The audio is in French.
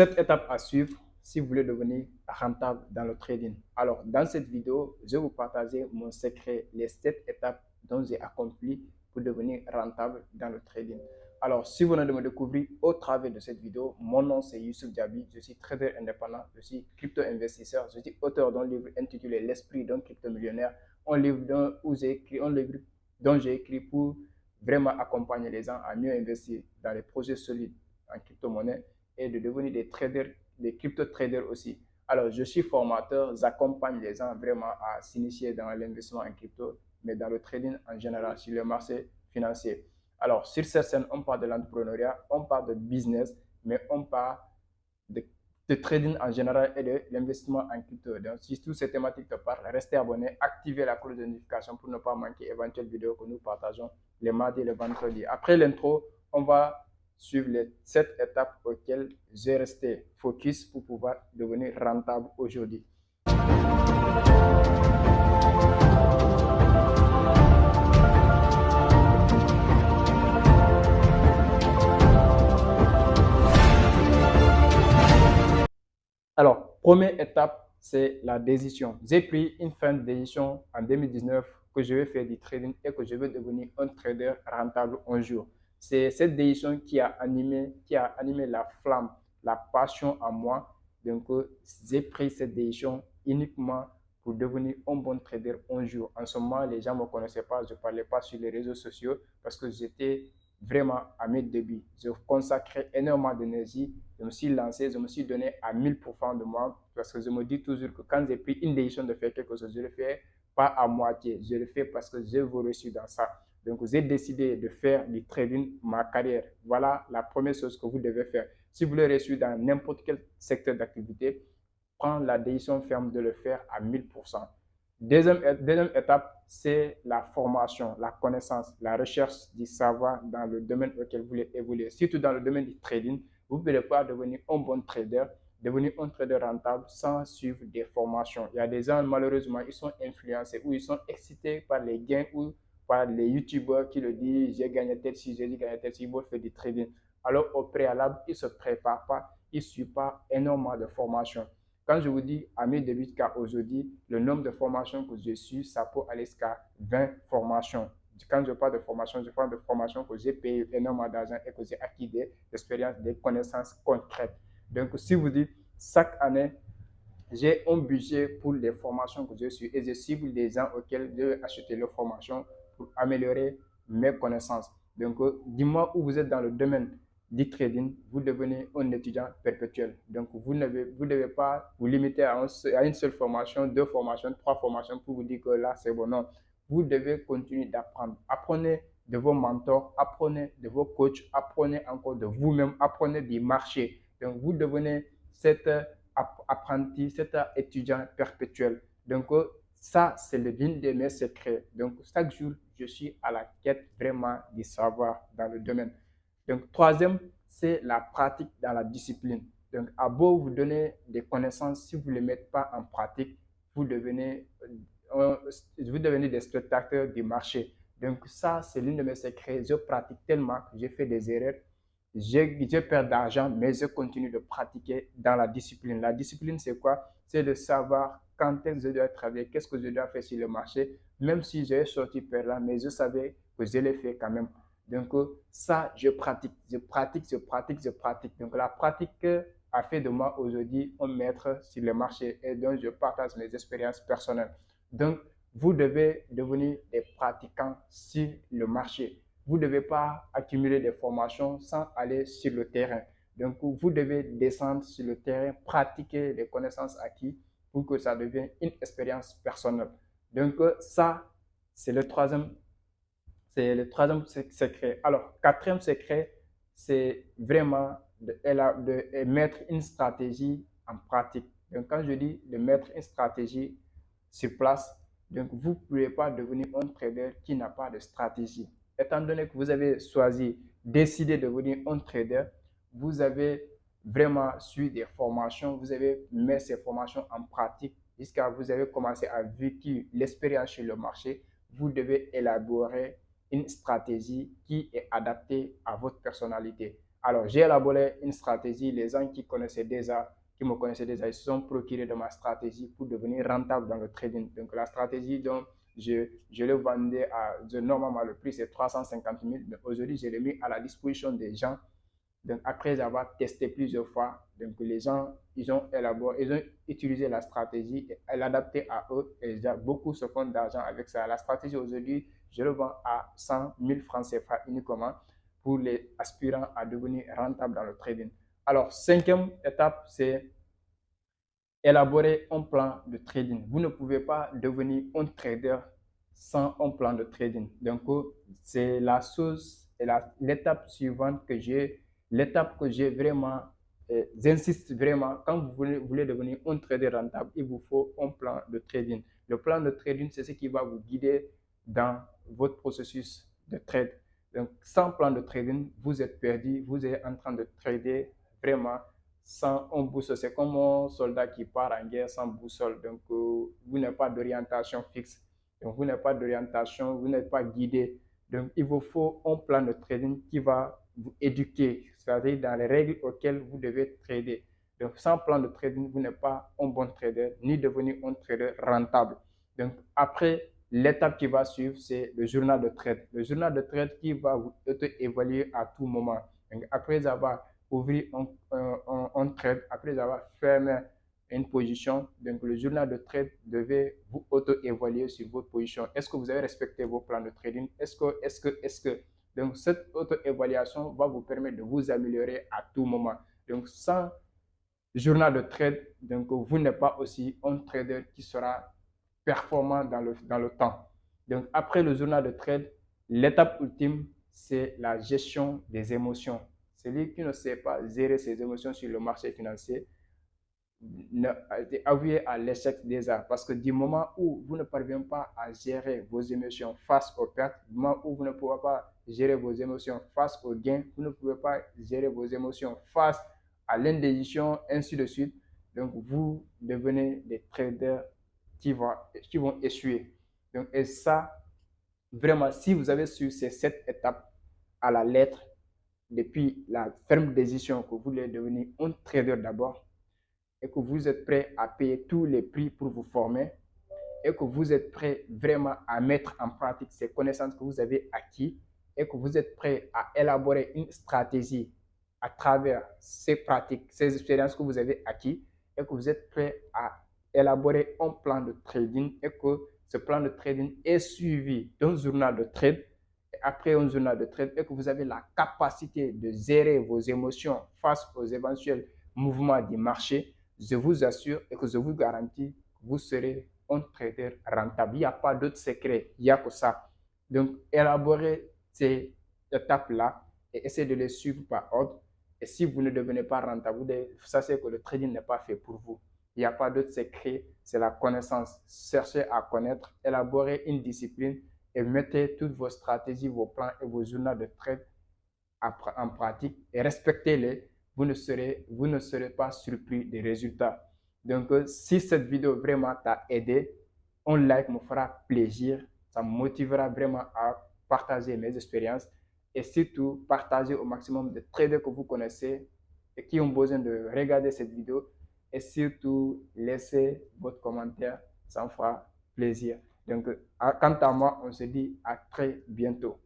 7 étapes à suivre si vous voulez devenir rentable dans le trading. Alors, dans cette vidéo, je vais vous partager mon secret, les 7 étapes dont j'ai accompli pour devenir rentable dans le trading. Alors, si vous venez de me découvrir au travers de cette vidéo, mon nom c'est Youssouf Diaby, je suis trader indépendant, je suis crypto-investisseur, je suis auteur d'un livre intitulé L'esprit d'un crypto-millionnaire, un livre dont j'ai écrit pour vraiment accompagner les gens à mieux investir dans les projets solides en crypto-monnaie et de devenir des traders, des crypto-traders aussi. Alors, je suis formateur, j'accompagne les gens vraiment à s'initier dans l'investissement en crypto, mais dans le trading en général, sur le marché financier. Alors, sur cette scène, on parle de l'entrepreneuriat, on parle de business, mais on parle de, de trading en général et de l'investissement en crypto. Donc, si toutes ces thématiques te parlent, restez abonné, activez la cloche de notification pour ne pas manquer éventuelles vidéos que nous partageons les mardis et les vendredis. Après l'intro, on va suivre les 7 étapes auxquelles j'ai resté focus pour pouvoir devenir rentable aujourd'hui. Alors, première étape, c'est la décision. J'ai pris une ferme décision en 2019 que je vais faire du trading et que je vais devenir un trader rentable un jour. C'est cette décision qui a animé la flamme, la passion en moi. Donc, j'ai pris cette décision uniquement pour devenir un bon trader un jour. En ce moment, les gens ne me connaissaient pas, je ne parlais pas sur les réseaux sociaux parce que j'étais vraiment à mes débuts. Je consacrais énormément d'énergie, je me suis lancé, je me suis donné à 1000% de moi parce que je me dis toujours que quand j'ai pris une décision de faire quelque chose, je le fais pas à moitié, je le fais parce que je veux réussir dans ça. Donc, j'ai décidé de faire du trading ma carrière. Voilà la première chose que vous devez faire. Si vous voulez réussir dans n'importe quel secteur d'activité, prendre la décision ferme de le faire à 1000%. Deuxième étape, c'est la formation, la connaissance, la recherche du savoir dans le domaine auquel vous voulez évoluer. Surtout dans le domaine du trading, vous ne pouvez pas devenir un bon trader, devenir un trader rentable sans suivre des formations. Il y a des gens, malheureusement, ils sont influencés ou ils sont excités par les gains ou par les youtubeurs qui le disent, j'ai gagné tel ci, j'ai gagné tel ci, ils vont faire du trading. Alors, au préalable, ils ne se préparent pas, ils ne suivent pas énormément de formations. Quand je vous dis à mes débuts jusqu'à aujourd'hui, le nombre de formations que je suis, ça peut aller jusqu'à 20 formations. Quand je parle de formation, je parle de formations que j'ai payé énormément d'argent et que j'ai acquis des expériences, des connaissances concrètes. Donc, si vous dites, chaque année, j'ai un budget pour les formations que je suis et je cible les gens auxquels je vais acheter leurs formations pour améliorer mes connaissances. Donc, dis-moi où vous êtes dans le domaine du trading, vous devenez un étudiant perpétuel. Donc, vous ne devez pas vous limiter à une seule formation, 2 formations, 3 formations pour vous dire que là, c'est bon. Non, vous devez continuer d'apprendre. Apprenez de vos mentors, apprenez de vos coachs, apprenez encore de vous-même, apprenez du marché. Donc, vous devenez cet apprenti, cet étudiant perpétuel. Donc, ça, c'est l'une de mes secrets. Donc, chaque jour, je suis à la quête vraiment du savoir dans le domaine. Donc, troisième, c'est la pratique dans la discipline. Donc, à beau vous donner des connaissances, si vous ne les mettez pas en pratique, vous devenez, vous devenez des spectateurs du marché. Donc, ça, c'est l'une de mes secrets. Je pratique tellement que j'ai fait des erreurs. Je perds d'argent, mais je continue de pratiquer dans la discipline. La discipline, c'est quoi? C'est de savoir quand est-ce que je dois travailler, qu'est-ce que je dois faire sur le marché, même si j'ai sorti perdant, mais je savais que je l'ai fait quand même. Donc, ça, je pratique, je pratique, je pratique, je pratique. Donc, la pratique a fait de moi aujourd'hui un maître sur le marché et donc je partage mes expériences personnelles. Donc, vous devez devenir des pratiquants sur le marché. Vous ne devez pas accumuler des formations sans aller sur le terrain. Donc, vous devez descendre sur le terrain, pratiquer les connaissances acquises pour que ça devienne une expérience personnelle. Donc, ça, c'est le troisième secret. Alors, quatrième secret, c'est vraiment de mettre une stratégie en pratique. Donc, quand je dis de mettre une stratégie sur place, donc vous ne pouvez pas devenir un trader qui n'a pas de stratégie. Étant donné que vous avez choisi, décidé de devenir un trader, vous avez vraiment suivi des formations, vous avez mis ces formations en pratique jusqu'à vous avez commencé à vécu l'expérience sur le marché. Vous devez élaborer une stratégie qui est adaptée à votre personnalité. Alors, j'ai élaboré une stratégie. Les gens qui me connaissaient déjà, ils se sont procurés de ma stratégie pour devenir rentable dans le trading. Donc, la stratégie dont je le vendais normalement, le prix c'est 350 000. Mais aujourd'hui, je l'ai mis à la disposition des gens. Donc, après avoir testé plusieurs fois, donc les gens, ils ont utilisé la stratégie et l'adapter à eux. Et déjà, beaucoup se font d'argent avec ça. La stratégie aujourd'hui, je le vends à 100 000 francs CFA uniquement pour les aspirants à devenir rentables dans le trading. Alors, cinquième étape, c'est élaborer un plan de trading. Vous ne pouvez pas devenir un trader sans un plan de trading. Donc, c'est la chose, l'étape suivante l'étape que j'ai vraiment, j'insiste vraiment, quand vous voulez devenir un trader rentable, il vous faut un plan de trading. Le plan de trading, c'est ce qui va vous guider dans votre processus de trade. Donc, sans plan de trading, vous êtes perdu, vous êtes en train de trader vraiment sans un boussole. C'est comme un soldat qui part en guerre sans boussole. Donc, vous n'avez pas d'orientation fixe. Donc, vous n'avez pas d'orientation, vous n'êtes pas guidé. Donc, il vous faut un plan de trading qui va vous éduquer, c'est-à-dire dans les règles auxquelles vous devez trader. Donc, sans plan de trading, vous n'êtes pas un bon trader, ni devenir un trader rentable. Donc, après, l'étape qui va suivre, c'est le journal de trade. Le journal de trade qui va vous auto-évaluer à tout moment. Donc, après avoir ouvrir un trade, après avoir fermé une position, donc le journal de trade devait vous auto-évaluer sur votre position. Est-ce que vous avez respecté vos plans de trading? Est-ce que? Donc, cette auto-évaluation va vous permettre de vous améliorer à tout moment. Donc, sans journal de trade, donc vous n'êtes pas aussi un trader qui sera performant dans le temps. Donc, après le journal de trade, l'étape ultime, c'est la gestion des émotions. Celui qui ne sait pas gérer ses émotions sur le marché financier est avoué à l'échec déjà. Parce que du moment où vous ne parvenez pas à gérer vos émotions face aux pertes, du moment où vous ne pouvez pas gérer vos émotions face aux gains, vous ne pouvez pas gérer vos émotions face à l'indécision, ainsi de suite. Donc, vous devenez des traders qui vont échouer. Donc, et ça, vraiment, si vous avez su ces 7 étapes à la lettre, depuis la ferme décision que vous voulez devenir un trader d'abord, et que vous êtes prêt à payer tous les prix pour vous former, et que vous êtes prêt vraiment à mettre en pratique ces connaissances que vous avez acquises, et que vous êtes prêt à élaborer une stratégie à travers ces pratiques, ces expériences que vous avez acquises, et que vous êtes prêt à élaborer un plan de trading, et que ce plan de trading est suivi d'un journal de trade, après un journal de trade, et que vous avez la capacité de gérer vos émotions face aux éventuels mouvements du marché, je vous assure et que je vous garantis que vous serez un trader rentable. Il n'y a pas d'autre secret, il n'y a que ça. Donc, élaborez ces étapes-là et essayez de les suivre par ordre. Et si vous ne devenez pas rentable, vous sachez que le trading n'est pas fait pour vous. Il n'y a pas d'autre secret, c'est la connaissance. Cherchez à connaître, élaborez une discipline et mettez toutes vos stratégies, vos plans et vos journaux de trade en pratique et respectez-les. Vous ne serez pas surpris des résultats. Donc, si cette vidéo vraiment t'a aidé, un like me fera plaisir. Ça me motivera vraiment à partager mes expériences et surtout partager au maximum de traders que vous connaissez et qui ont besoin de regarder cette vidéo et surtout laisser votre commentaire, ça me fera plaisir. Donc, quant à moi, on se dit à très bientôt.